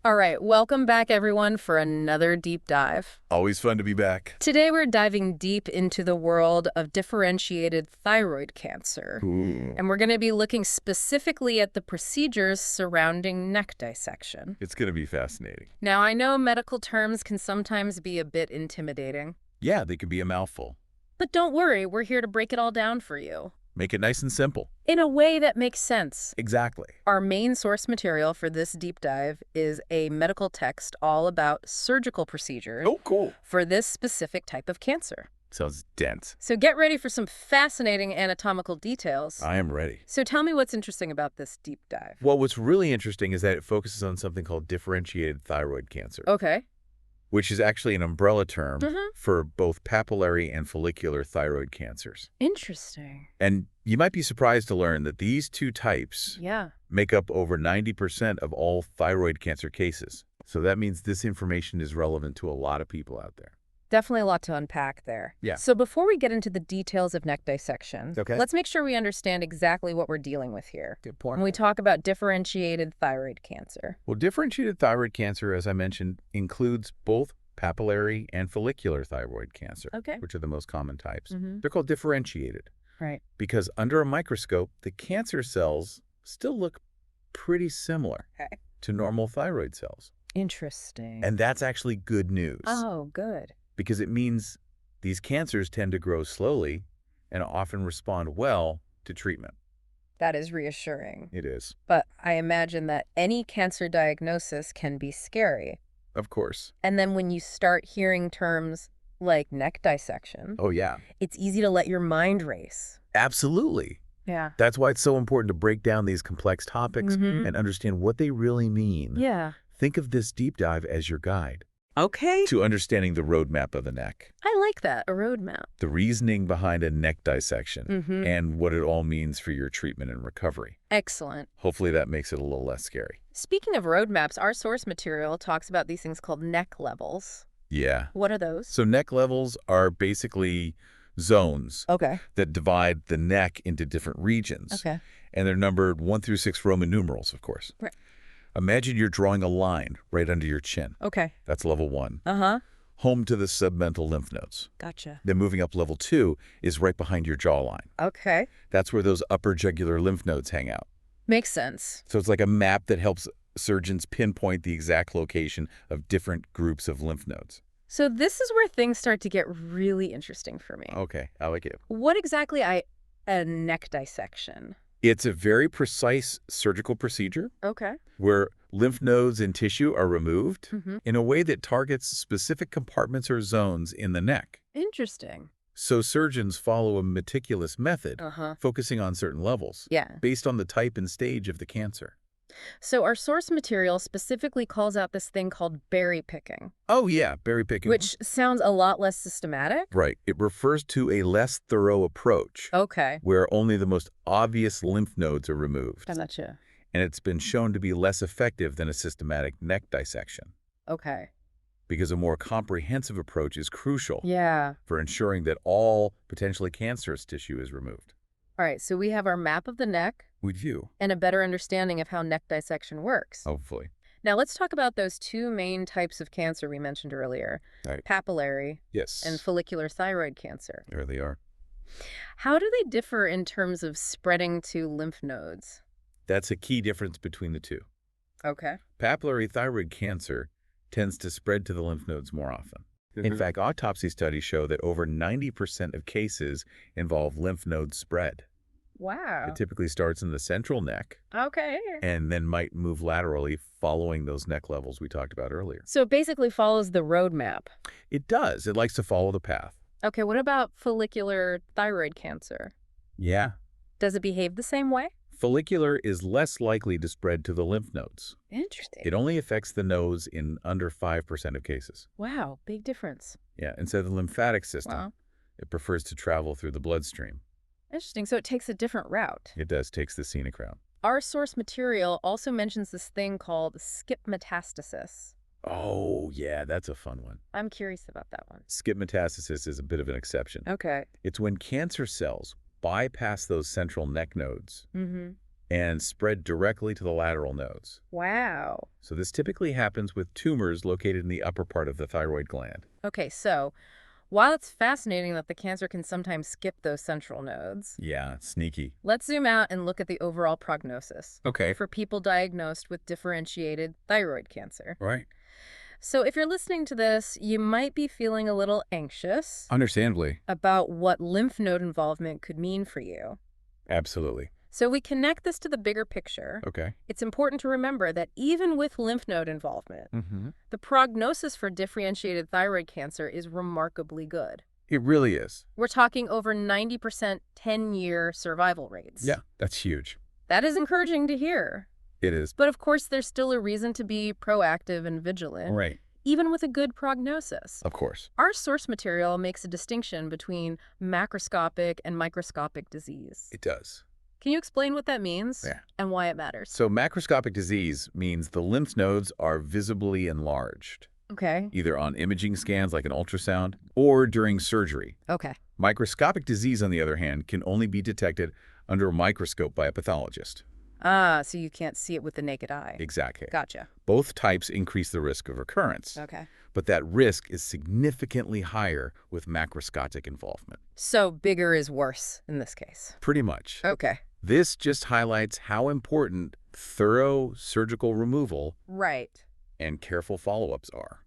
All right, welcome back everyone for another deep dive. Always fun to be back. Today we're diving deep into the world of differentiated thyroid cancer. Ooh. And we're going to be looking specifically at the procedures surrounding neck dissection. It's going to be fascinating. Now, I know medical terms can sometimes be a bit intimidating. Yeah, they could be a mouthful. But don't worry, we're here to break it all down for you. Make it nice and simple. In a way that makes sense. Exactly. Our main source material for this deep dive is a medical text all about surgical procedures Oh, cool. for this specific type of cancer. Sounds dense. So get ready for some fascinating anatomical details. I am ready. So tell me what's interesting about this deep dive. Well, what's really interesting is that it focuses on something called differentiated thyroid cancer, Okay. which is actually an umbrella term Mhm. for both papillary and follicular thyroid cancers. Interesting. And you might be surprised to learn that these two types Yeah. make up over 90% of all thyroid cancer cases. So that means this information is relevant to a lot of people out there. Definitely a lot to unpack there. Yeah. So before we get into the details of neck dissection, Okay. let's make sure we understand exactly what we're dealing with here Good point. when we talk about differentiated thyroid cancer. Well, differentiated thyroid cancer, as I mentioned, includes both papillary and follicular thyroid cancer, Okay. which are the most common types. Mhm. They're called differentiated Right. because under a microscope, the cancer cells still look pretty similar Okay. to normal thyroid cells. Interesting. And that's actually good news Oh, good. because it means these cancers tend to grow slowly and often respond well to treatment. That is reassuring. It is, But I imagine that any cancer diagnosis can be scary. of course. And then when you start hearing terms like neck dissection, Oh, yeah, it's easy to let your mind race. absolutely. Yeah. That's why it's so important to break down these complex topics Mhm. and understand what they really mean. Yeah. Think of this deep dive as your guide Okay. to understanding the roadmap of the neck, I like that, a roadmap. the reasoning behind a neck dissection, Mhm. and what it all means for your treatment and recovery. Excellent. Hopefully that makes it a little less scary. Speaking of roadmaps, our source material talks about these things called neck levels. Yeah. What are those? So neck levels are basically zones Okay. that divide the neck into different regions. Okay. And they're numbered 1 through 6 Roman numerals, of course. Right. Imagine you're drawing a line right under your chin. Okay. That's level 1. Uh-huh. Home to the submental lymph nodes. Gotcha. Then moving up level 2 is right behind your jawline. Okay. That's where those upper jugular lymph nodes hang out. Makes sense. So it's like a map that helps surgeons pinpoint the exact location of different groups of lymph nodes. So this is where things start to get really interesting for me. Okay, I like it. What exactly a neck dissection? It's a very precise surgical procedure Okay. where lymph nodes and tissue are removed Mm-hmm. in a way that targets specific compartments or zones in the neck. Interesting. So surgeons follow a meticulous method, Uh-huh. focusing on certain levels, Yeah. based on the type and stage of the cancer. So our source material specifically calls out this thing called berry picking, Oh yeah, berry picking. which sounds a lot less systematic. Right. It refers to a less thorough approach Okay. where only the most obvious lymph nodes are removed. Gotcha. And it's been shown to be less effective than a systematic neck dissection Okay. because a more comprehensive approach is crucial Yeah. for ensuring that all potentially cancerous tissue is removed. All right. So we have our map of the neck We'd view, and a better understanding of how neck dissection works. hopefully. Now let's talk about those two main types of cancer we mentioned earlier, Right. papillary Yes. and follicular thyroid cancer. There they are. How do they differ in terms of spreading to lymph nodes? That's a key difference between the two. Okay. Papillary thyroid cancer tends to spread to the lymph nodes more often. In fact, autopsy studies show that over 90% of cases involve lymph node spread. Wow. It typically starts in the central neck Okay. and then might move laterally following those neck levels we talked about earlier. So it basically follows the roadmap. It does. It likes to follow the path. Okay, what about follicular thyroid cancer? Yeah. Does it behave the same way? Follicular is less likely to spread to the lymph nodes. Interesting. It only affects the nose in under 5% of cases. Wow, big difference. Yeah, instead of the lymphatic system, Wow. it prefers to travel through the bloodstream. Interesting. So it takes a different route. It does, takes the scenic route. Our source material also mentions this thing called skip metastasis. Oh, yeah, that's a fun one. I'm curious about that one. Skip metastasis is a bit of an exception. Okay. It's when cancer cells bypass those central neck nodes Mm-hmm. and spread directly to the lateral nodes. Wow. So this typically happens with tumors located in the upper part of the thyroid gland. Okay, so while it's fascinating that the cancer can sometimes skip those central nodes, Yeah, sneaky. let's zoom out and look at the overall prognosis Okay. for people diagnosed with differentiated thyroid cancer. Right. So if you're listening to this, you might be feeling a little anxious Understandably. about what lymph node involvement could mean for you. Absolutely. So we connect this to the bigger picture. Okay. It's important to remember that even with lymph node involvement, the prognosis for differentiated thyroid cancer is remarkably good. It really is. We're talking over 90% 10-year survival rates. Yeah, that's huge. That is encouraging to hear. It is. But of course, there's still a reason to be proactive and vigilant, Right. even with a good prognosis. Of course. Our source material makes a distinction between macroscopic and microscopic disease. It does. Can you explain what that means and why it matters? So macroscopic disease means the lymph nodes are visibly enlarged, Okay. either on imaging scans like an ultrasound or during surgery. Okay. Microscopic disease, on the other hand, can only be detected under a microscope by a pathologist. Ah, so you can't see it with the naked eye. Exactly. Gotcha. Both types increase the risk of recurrence, Okay. but that risk is significantly higher with macroscopic involvement. So bigger is worse in this case. Pretty much. Okay. This just highlights how important thorough surgical removal Right. and careful follow-ups are.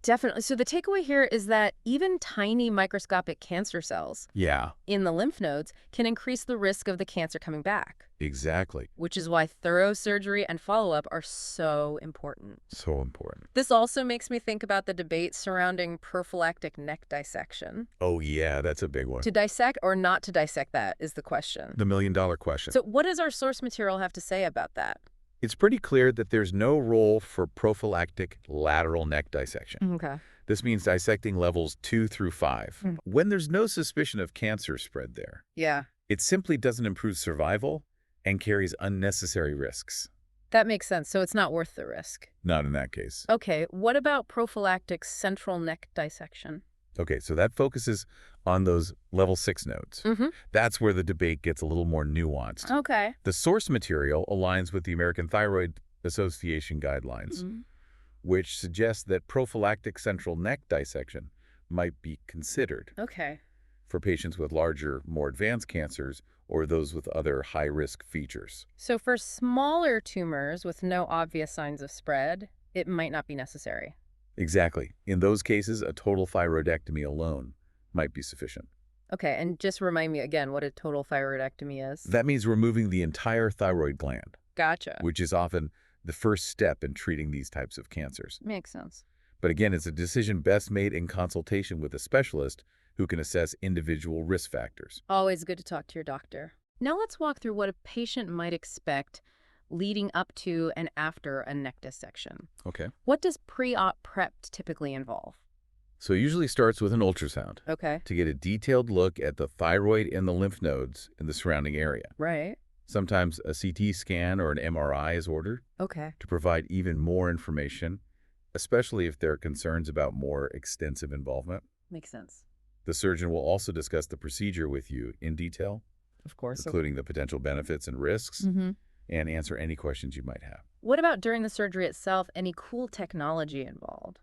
Definitely. So the takeaway here is that even tiny microscopic cancer cells Yeah, in the lymph nodes can increase the risk of the cancer coming back, exactly. which is why thorough surgery and follow-up are so important. So important. This also makes me think about the debate surrounding prophylactic neck dissection. Oh, yeah, that's a big one. To dissect or not to dissect that is the question. The million-dollar question. So what does our source material have to say about that? It's pretty clear that there's no role for prophylactic lateral neck dissection. Okay. This means dissecting levels 2 through 5, when there's no suspicion of cancer spread there. Yeah. It simply doesn't improve survival and carries unnecessary risks. That makes sense. So it's not worth the risk. Not in that case. Okay. What about prophylactic central neck dissection? Okay, so that focuses on those level 6 nodes. That's where the debate gets a little more nuanced. Okay. The source material aligns with the American Thyroid Association guidelines, which suggests that prophylactic central neck dissection might be considered Okay. for patients with larger, more advanced cancers or those with other high-risk features. So for smaller tumors with no obvious signs of spread, it might not be necessary. Exactly. In those cases, a total thyroidectomy alone might be sufficient. Okay, and just remind me again what a total thyroidectomy is. That means removing the entire thyroid gland, Gotcha. which is often the first step in treating these types of cancers. Makes sense. But again, it's a decision best made in consultation with a specialist who can assess individual risk factors. Always good to talk to your doctor. Now let's walk through what a patient might expect leading up to and after a neck dissection. Okay. What does pre-op prep typically involve? So it usually starts with an ultrasound Okay. to get a detailed look at the thyroid and the lymph nodes in the surrounding area. Right. Sometimes a CT scan or an MRI is ordered Okay. to provide even more information, especially if there are concerns about more extensive involvement. Makes sense. The surgeon will also discuss the procedure with you in detail, Of course. including the potential benefits and risks, and answer any questions you might have. What about during the surgery itself? Any cool technology involved?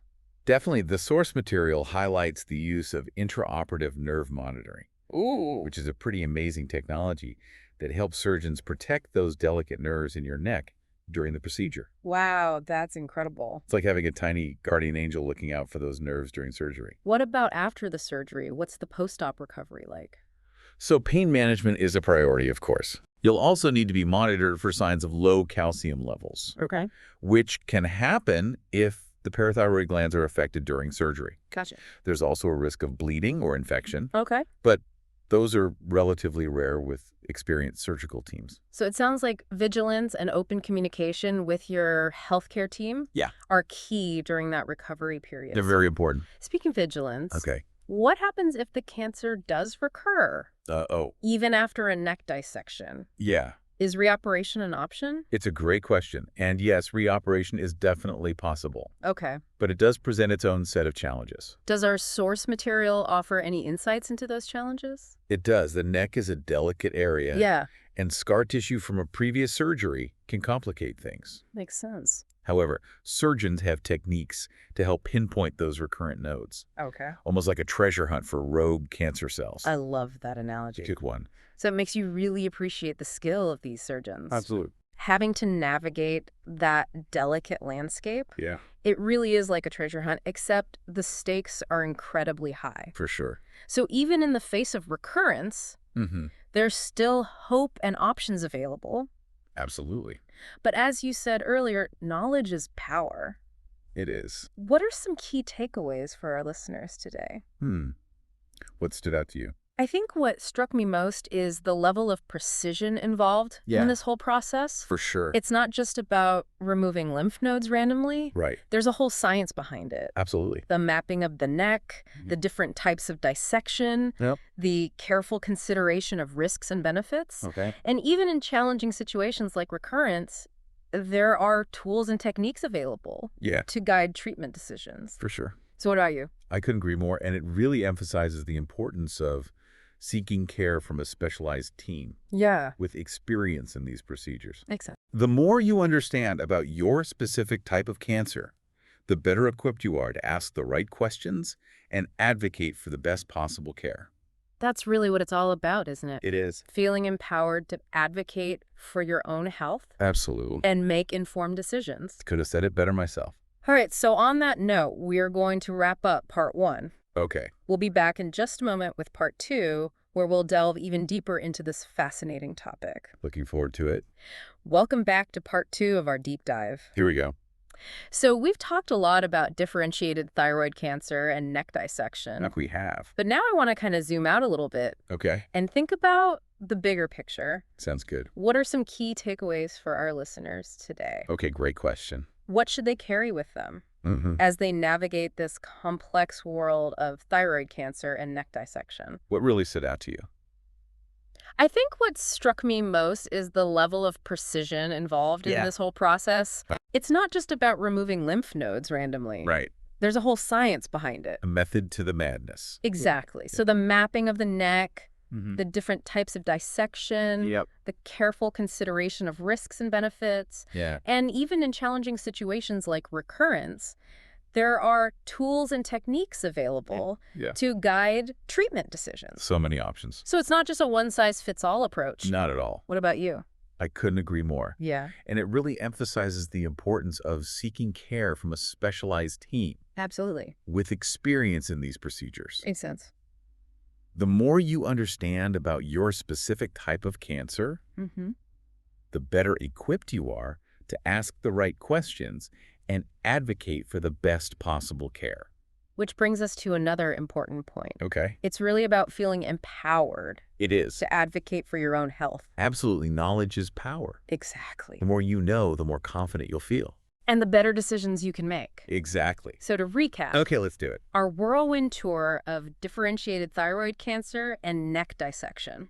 Definitely, the source material highlights the use of intraoperative nerve monitoring, which is a pretty amazing technology that helps surgeons protect those delicate nerves in your neck during the procedure. Wow, that's incredible. It's like having a tiny guardian angel looking out for those nerves during surgery. What about after the surgery? What's the post-op recovery like? So pain management is a priority, of course. You'll also need to be monitored for signs of low calcium levels, Okay. which can happen if the parathyroid glands are affected during surgery. Gotcha. There's also a risk of bleeding or infection, Okay. but those are relatively rare with experienced surgical teams. So it sounds like vigilance and open communication with your healthcare team are key during that recovery period. They're very important. Speaking of vigilance, Okay. what happens if the cancer does recur, Oh, even after a neck dissection? yeah. Is reoperation an option? It's a great question. And yes, reoperation is definitely possible, Okay. but it does present its own set of challenges. Does our source material offer any insights into those challenges? It does. The neck is a delicate area. Yeah. And scar tissue from a previous surgery can complicate things. Makes sense. However, surgeons have techniques to help pinpoint those recurrent nodes, Okay. almost like a treasure hunt for rogue cancer cells. I love that analogy. Good one. So it makes you really appreciate the skill of these surgeons. Absolutely. Having to navigate that delicate landscape, Yeah. it really is like a treasure hunt, except the stakes are incredibly high. For sure. So even in the face of recurrence, there's still hope and options available. Absolutely. But as you said earlier, knowledge is power. It is. What are some key takeaways for our listeners today? What stood out to you? I think what struck me most is the level of precision involved in this whole process. For sure. It's not just about removing lymph nodes randomly. Right. There's a whole science behind it. Absolutely. The mapping of the neck, the different types of dissection, the careful consideration of risks and benefits. Okay. And even in challenging situations like recurrence, there are tools and techniques available to guide treatment decisions. For sure. So what about you? I couldn't agree more, and it really emphasizes the importance of seeking care from a specialized team with experience in these procedures. Makes sense. The more you understand about your specific type of cancer, the better equipped you are to ask the right questions and advocate for the best possible care. That's really what it's all about, isn't it? It is. Feeling empowered to advocate for your own health Absolutely. and make informed decisions. Could have said it better myself. All right, so on that note, we're going to wrap up part 1. Okay. We'll be back in just a moment with part 2, where we'll delve even deeper into this fascinating topic. Looking forward to it. Welcome back to part 2 of our deep dive. Here we go. So we've talked a lot about differentiated thyroid cancer and neck dissection. Like we have. But now I want to kind of zoom out a little bit Okay. and think about the bigger picture. Sounds good. What are some key takeaways for our listeners today? Okay, great question. What should they carry with them as they navigate this complex world of thyroid cancer and neck dissection? What really stood out to you? I think what struck me most is the level of precision involved in this whole process. It's not just about removing lymph nodes randomly. Right. There's a whole science behind it. A method to the madness. Exactly. So the mapping of the neck, the different types of dissection, the careful consideration of risks and benefits, and even in challenging situations like recurrence, there are tools and techniques available to guide treatment decisions. So many options. So it's not just a one-size-fits-all approach. Not at all. What about you? I couldn't agree more. Yeah. And it really emphasizes the importance of seeking care from a specialized team Absolutely. with experience in these procedures. Makes sense. The more you understand about your specific type of cancer, the better equipped you are to ask the right questions and advocate for the best possible care. Which brings us to another important point. Okay. It's really about feeling empowered It is. to advocate for your own health. Absolutely. Knowledge is power. Exactly. The more you know, the more confident you'll feel. And the better decisions you can make. Exactly. So to recap, Okay, let's do it. our whirlwind tour of differentiated thyroid cancer and neck dissection.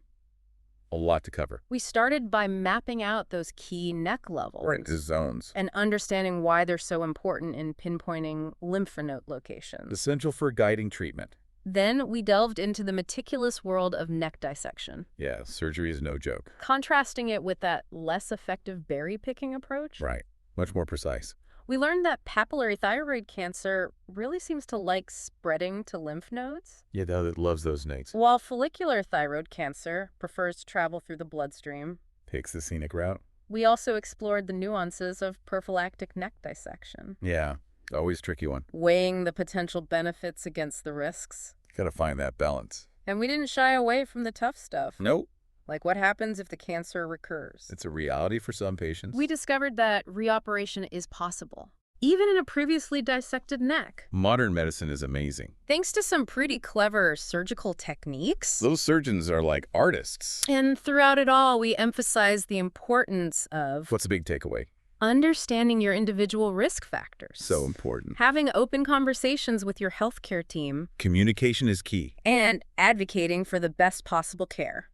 A lot to cover. We started by mapping out those key neck levels. Right, the zones. And understanding why they're so important in pinpointing lymph node locations. Essential for guiding treatment. Then we delved into the meticulous world of neck dissection. Yeah, surgery is no joke. Contrasting it with that less effective berry picking approach. Right. Much more precise. We learned that papillary thyroid cancer really seems to like spreading to lymph nodes, Yeah, it loves those nodes. while follicular thyroid cancer prefers to travel through the bloodstream. Takes the scenic route. We also explored the nuances of prophylactic neck dissection, Yeah, always tricky one. weighing the potential benefits against the risks. Gotta find that balance. And we didn't shy away from the tough stuff. Nope. Like what happens if the cancer recurs? It's a reality for some patients. We discovered that reoperation is possible, even in a previously dissected neck. Modern medicine is amazing. Thanks to some pretty clever surgical techniques. Those surgeons are like artists. And throughout it all, we emphasize the importance of What's a big takeaway? understanding your individual risk factors. So important. Having open conversations with your healthcare team. Communication is key. And advocating for the best possible care.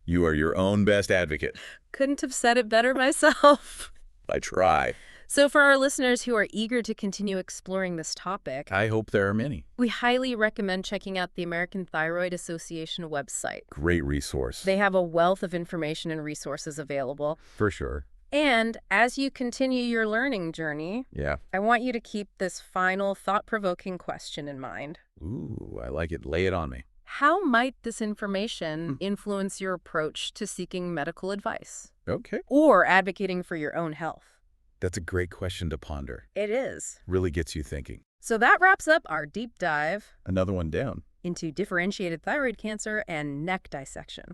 You are your own best advocate. Couldn't have said it better myself. I try. So for our listeners who are eager to continue exploring this topic, I hope there are many. we highly recommend checking out the American Thyroid Association website. Great resource. They have a wealth of information and resources available. For sure. And as you continue your learning journey, I want you to keep this final thought-provoking question in mind. Ooh, I like it. Lay it on me. How might this information influence your approach to seeking medical advice? Okay. Or advocating for your own health? That's a great question to ponder. It is. Really gets you thinking. So that wraps up our deep dive. Another one down. Into differentiated thyroid cancer and neck dissection.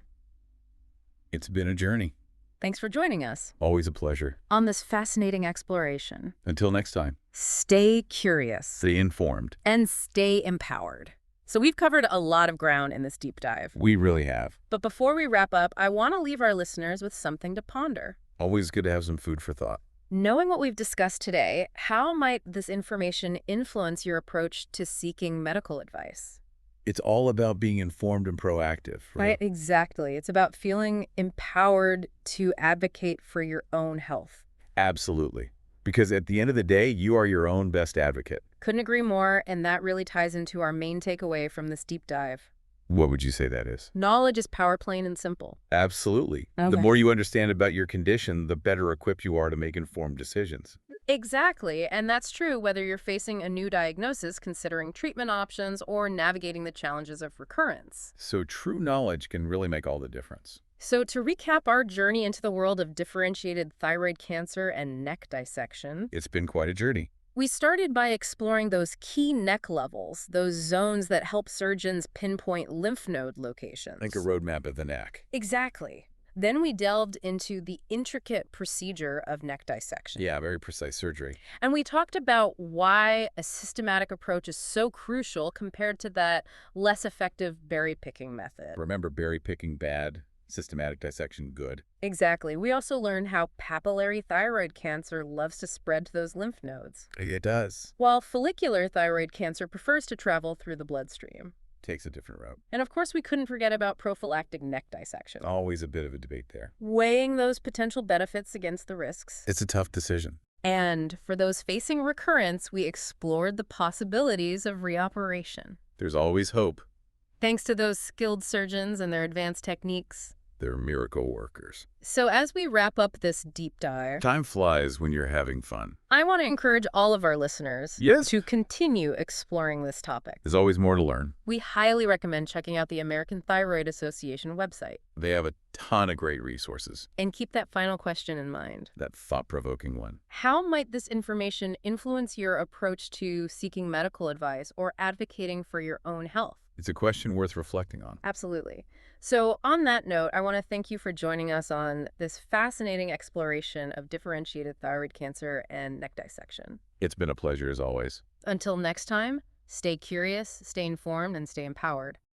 It's been a journey. Thanks for joining us. Always a pleasure. On this fascinating exploration. Until next time. Stay curious. Stay informed. And stay empowered. So we've covered a lot of ground in this deep dive. We really have. But before we wrap up, I want to leave our listeners with something to ponder. Always good to have some food for thought. Knowing what we've discussed today, how might this information influence your approach to seeking medical advice? It's all about being informed and proactive, right? Right, exactly. It's about feeling empowered to advocate for your own health. Absolutely. Because at the end of the day, you are your own best advocate. Couldn't agree more, and that really ties into our main takeaway from this deep dive. What would you say that is? Knowledge is power, plain and simple. Absolutely. Okay. The more you understand about your condition, the better equipped you are to make informed decisions. Exactly, and that's true whether you're facing a new diagnosis, considering treatment options, or navigating the challenges of recurrence. So true knowledge can really make all the difference. So to recap our journey into the world of differentiated thyroid cancer and neck dissection, it's been quite a journey. We started by exploring those key neck levels, those zones that help surgeons pinpoint lymph node locations. Like a roadmap of the neck. Exactly. Then we delved into the intricate procedure of neck dissection. Yeah, very precise surgery. And we talked about why a systematic approach is so crucial compared to that less effective berry-picking method. Remember, berry-picking bad, systematic dissection good. Exactly. We also learned how papillary thyroid cancer loves to spread to those lymph nodes. It does. While follicular thyroid cancer prefers to travel through the bloodstream. Takes a different route. And of course, we couldn't forget about prophylactic neck dissection. Always a bit of a debate there. Weighing those potential benefits against the risks. It's a tough decision. And for those facing recurrence, we explored the possibilities of reoperation. There's always hope. Thanks to those skilled surgeons and their advanced techniques. They're miracle workers. So as we wrap up this deep dive, time flies when you're having fun. I want to encourage all of our listeners to continue exploring this topic. There's always more to learn. We highly recommend checking out the American Thyroid Association website. They have a ton of great resources. And keep that final question in mind. That thought-provoking one. How might this information influence your approach to seeking medical advice or advocating for your own health? It's a question worth reflecting on. Absolutely. So on that note, I want to thank you for joining us on this fascinating exploration of differentiated thyroid cancer and neck dissection. It's been a pleasure as always. Until next time, stay curious, stay informed, and stay empowered.